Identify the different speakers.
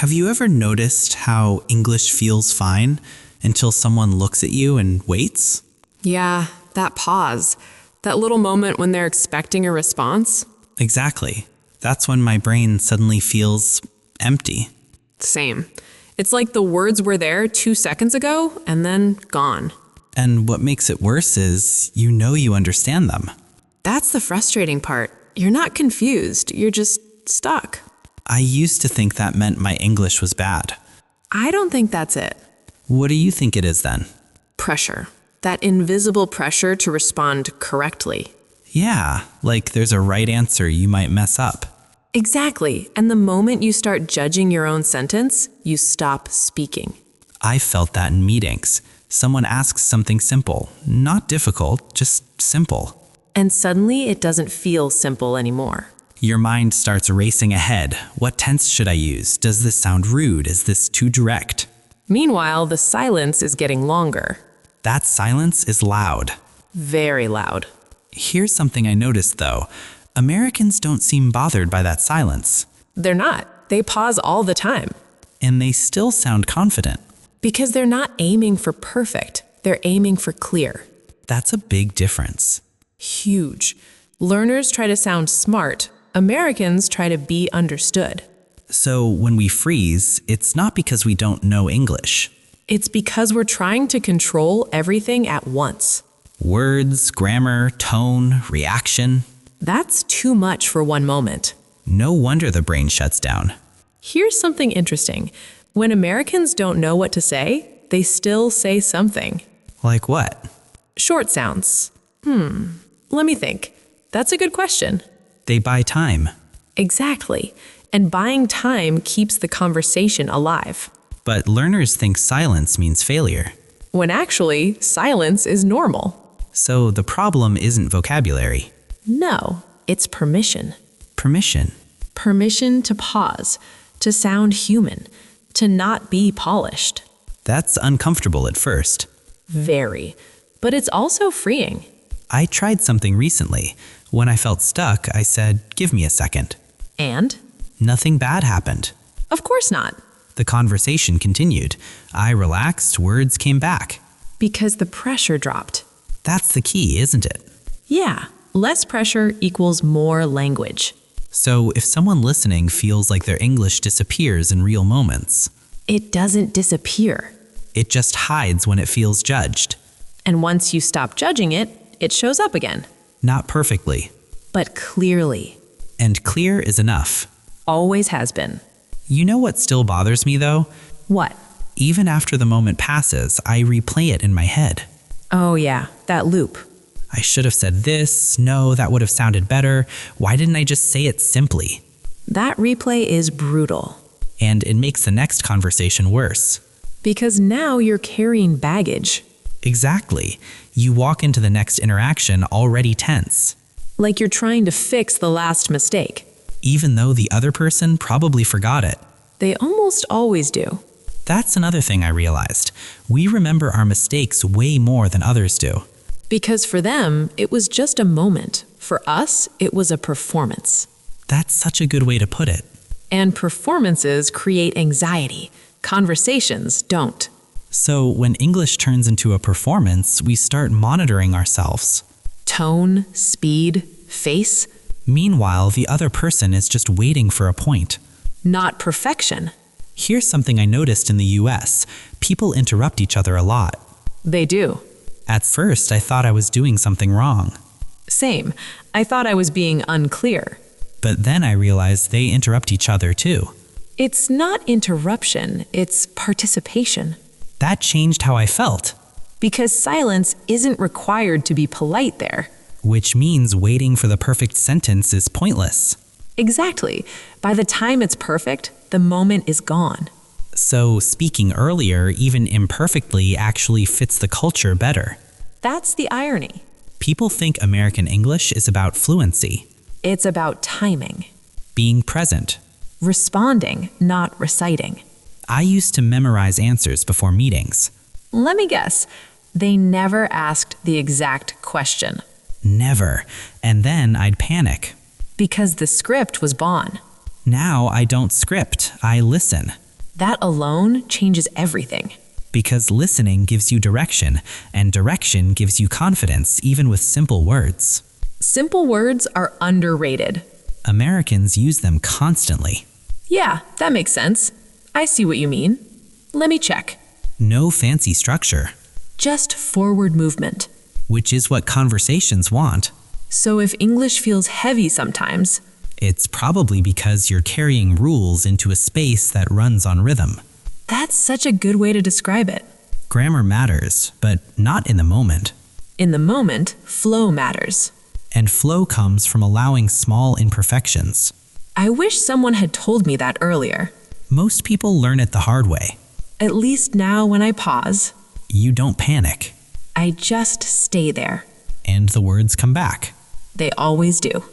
Speaker 1: have you ever noticed how English feels fine until someone looks at you and waits?
Speaker 2: Yeah, that pause. That little moment when they're expecting a response.
Speaker 1: Exactly. That's when my brain suddenly feels empty.
Speaker 2: Same. It's like the words were there 2 seconds ago and then gone.
Speaker 1: And what makes it worse is you know you understand them.
Speaker 2: That's the frustrating part. You're not confused. You're just stuck.
Speaker 1: I used to think that meant my English was bad.
Speaker 2: I don't think that's it.
Speaker 1: What do you think it is then?
Speaker 2: Pressure. That invisible pressure to respond correctly.
Speaker 1: Yeah, like there's a right answer you might mess up.
Speaker 2: Exactly. And the moment you start judging your own sentence, you stop speaking.
Speaker 1: I felt that in meetings. Someone asks something simple, not difficult, just simple.
Speaker 2: And suddenly it doesn't feel simple anymore.
Speaker 1: Your mind starts racing ahead. What tense should I use? Does this sound rude? Is this too direct?
Speaker 2: Meanwhile, the silence is getting longer.
Speaker 1: That silence is loud.
Speaker 2: Very loud.
Speaker 1: Here's something I noticed though. Americans don't seem bothered by that silence.
Speaker 2: They're not. They pause all the time.
Speaker 1: And they still sound confident.
Speaker 2: Because they're not aiming for perfect. They're aiming for clear.
Speaker 1: That's a big difference.
Speaker 2: Huge. Learners try to sound smart. Americans try to be understood.
Speaker 1: So when we freeze, it's not because we don't know English.
Speaker 2: It's because we're trying to control everything at once.
Speaker 1: Words, grammar, tone, reaction.
Speaker 2: That's too much for one moment.
Speaker 1: No wonder the brain shuts down.
Speaker 2: Here's something interesting. When Americans don't know what to say, they still say something.
Speaker 1: Like what?
Speaker 2: Short sounds. Let me think. That's a good question.
Speaker 1: They buy time.
Speaker 2: Exactly. And buying time keeps the conversation alive.
Speaker 1: But learners think silence means failure.
Speaker 2: When actually, silence is normal.
Speaker 1: So the problem isn't vocabulary.
Speaker 2: No, it's permission.
Speaker 1: Permission.
Speaker 2: Permission to pause, to sound human, to not be polished.
Speaker 1: That's uncomfortable at first.
Speaker 2: Very. But it's also freeing.
Speaker 1: I tried something recently. When I felt stuck, I said, "Give me a second."
Speaker 2: And?
Speaker 1: Nothing bad happened.
Speaker 2: Of course not.
Speaker 1: The conversation continued. I relaxed, words came back.
Speaker 2: Because the pressure dropped.
Speaker 1: That's the key, isn't it?
Speaker 2: Yeah, less pressure equals more language.
Speaker 1: So if someone listening feels like their English disappears in real moments,
Speaker 2: It doesn't disappear.
Speaker 1: it just hides when it feels judged.
Speaker 2: And once you stop judging it, it shows up again.
Speaker 1: Not perfectly.
Speaker 2: But clearly.
Speaker 1: And clear is enough.
Speaker 2: Always has been.
Speaker 1: You know what still bothers me though?
Speaker 2: What?
Speaker 1: Even after the moment passes, I replay it in my head.
Speaker 2: Oh yeah, that loop.
Speaker 1: I should have said this. No, that would have sounded better. Why didn't I just say it simply?
Speaker 2: That replay is brutal.
Speaker 1: And it makes the next conversation worse.
Speaker 2: Because now you're carrying baggage.
Speaker 1: Exactly. You walk into the next interaction already tense,
Speaker 2: Like you're trying to fix the last mistake.
Speaker 1: even though the other person probably forgot it.
Speaker 2: They almost always do.
Speaker 1: That's another thing I realized. We remember our mistakes way more than others do.
Speaker 2: Because for them, it was just a moment. For us, it was a performance.
Speaker 1: That's such a good way to put it.
Speaker 2: And performances create anxiety. Conversations don't.
Speaker 1: So when English turns into a performance, we start monitoring ourselves.
Speaker 2: Tone, speed, face,
Speaker 1: Meanwhile, the other person is just waiting for a point.
Speaker 2: not perfection.
Speaker 1: Here's something I noticed in the US. People interrupt each other a lot.
Speaker 2: They do.
Speaker 1: At first, I thought I was doing something wrong.
Speaker 2: Same. I thought I was being unclear.
Speaker 1: But then I realized they interrupt each other too.
Speaker 2: It's not interruption, it's participation.
Speaker 1: That changed how I felt,
Speaker 2: Because silence isn't required to be polite there.
Speaker 1: which means waiting for the perfect sentence is pointless.
Speaker 2: Exactly. By the time it's perfect, the moment is gone.
Speaker 1: So speaking earlier, even imperfectly, actually fits the culture better.
Speaker 2: That's the irony.
Speaker 1: People think American English is about fluency,
Speaker 2: It's about timing.
Speaker 1: being present.
Speaker 2: Responding, not reciting.
Speaker 1: I used to memorize answers before meetings.
Speaker 2: Let me guess. They never asked the exact question.
Speaker 1: Never. And then I'd panic.
Speaker 2: Because the script was gone.
Speaker 1: Now I don't script, I listen.
Speaker 2: That alone changes everything.
Speaker 1: Because listening gives you direction, and direction gives you confidence, even with simple words.
Speaker 2: Simple words are underrated.
Speaker 1: Americans use them constantly.
Speaker 2: Yeah, that makes sense. I see what you mean. Let me check.
Speaker 1: No fancy structure,
Speaker 2: Just forward movement.
Speaker 1: which is what conversations want.
Speaker 2: So if English feels heavy sometimes,
Speaker 1: It's probably because you're carrying rules into a space that runs on rhythm.
Speaker 2: that's such a good way to describe it.
Speaker 1: Grammar matters, but not in the moment.
Speaker 2: In the moment, flow matters.
Speaker 1: And flow comes from allowing small imperfections.
Speaker 2: I wish someone had told me that earlier.
Speaker 1: Most people learn it the hard way.
Speaker 2: At least now when I pause,
Speaker 1: You don't panic,
Speaker 2: I just stay there.
Speaker 1: and the words come back.
Speaker 2: They always do.